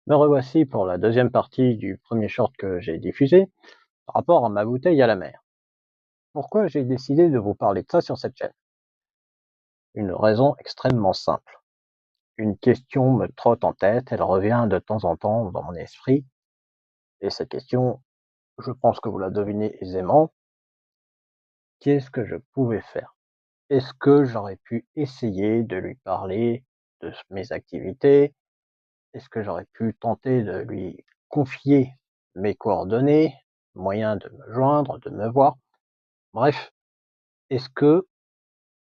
Me revoici pour la deuxième partie du premier short que j'ai diffusé par rapport à ma bouteille à la mer. Pourquoi j'ai décidé de vous parler de ça sur cette chaîne? Une raison extrêmement simple. Une question me trotte en tête, elle revient de temps en temps dans mon esprit, et cette question, je pense que vous la devinez aisément. Qu'est-ce que je pouvais faire? Est-ce que j'aurais pu essayer de lui parler de mes activités? Est-ce que j'aurais pu tenter de lui confier mes coordonnées, moyen de me joindre, de me voir? Bref, est-ce que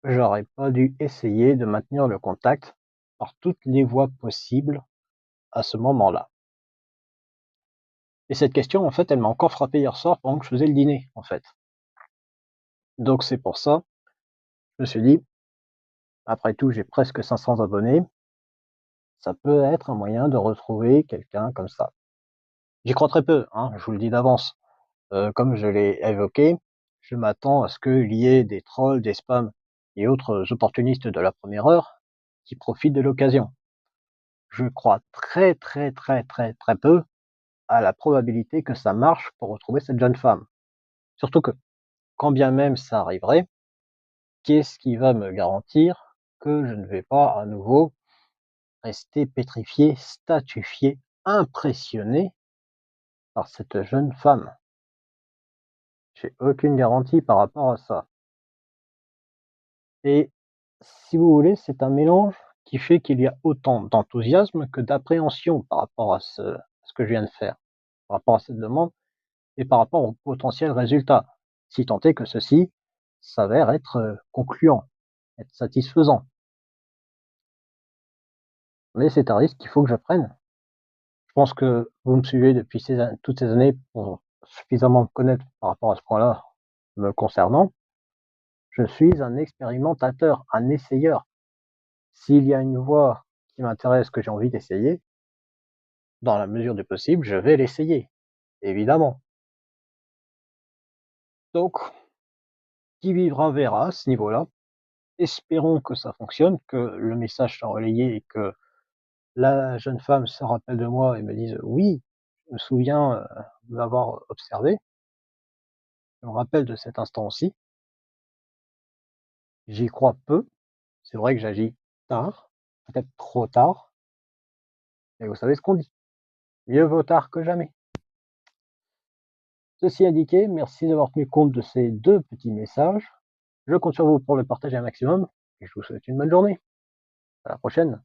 j'aurais pas dû essayer de maintenir le contact par toutes les voies possibles à ce moment-là? Et cette question, en fait, elle m'a encore frappé hier soir pendant que je faisais le dîner, en fait. Donc c'est pour ça, je me suis dit, après tout, j'ai presque 500 abonnés, ça peut être un moyen de retrouver quelqu'un comme ça. J'y crois très peu, hein, je vous le dis d'avance. Comme je l'ai évoqué, je m'attends à ce qu'il y ait des trolls, des spams et autres opportunistes de la première heure qui profitent de l'occasion. Je crois très, très, très, très, très peu à la probabilité que ça marche pour retrouver cette jeune femme. Surtout que, quand bien même ça arriverait, qu'est-ce qui va me garantir que je ne vais pas à nouveau rester pétrifié, statufié, impressionné par cette jeune femme? J'ai aucune garantie par rapport à ça. Et si vous voulez, c'est un mélange qui fait qu'il y a autant d'enthousiasme que d'appréhension par rapport à ce que je viens de faire, par rapport à cette demande et par rapport aux potentiels résultats, si tant est que ceux-ci s'avèrent être concluants, être satisfaisants. Mais c'est un risque qu'il faut que je prenne. Je pense que vous me suivez depuis toutes ces années pour suffisamment me connaître par rapport à ce point-là me concernant. Je suis un expérimentateur, un essayeur. S'il y a une voie qui m'intéresse, que j'ai envie d'essayer, dans la mesure du possible, je vais l'essayer, évidemment. Donc, qui vivra verra à ce niveau-là. Espérons que ça fonctionne, que le message soit relayé et que la jeune femme se rappelle de moi et me dise: «Oui, je me souviens, vous avoir observé, je me rappelle de cet instant aussi». J'y crois peu, c'est vrai que j'agis tard, peut-être trop tard, mais vous savez ce qu'on dit: «Mieux vaut tard que jamais». Ceci indiqué, merci d'avoir tenu compte de ces 2 petits messages. Je compte sur vous pour le partager un maximum et je vous souhaite une bonne journée. À la prochaine.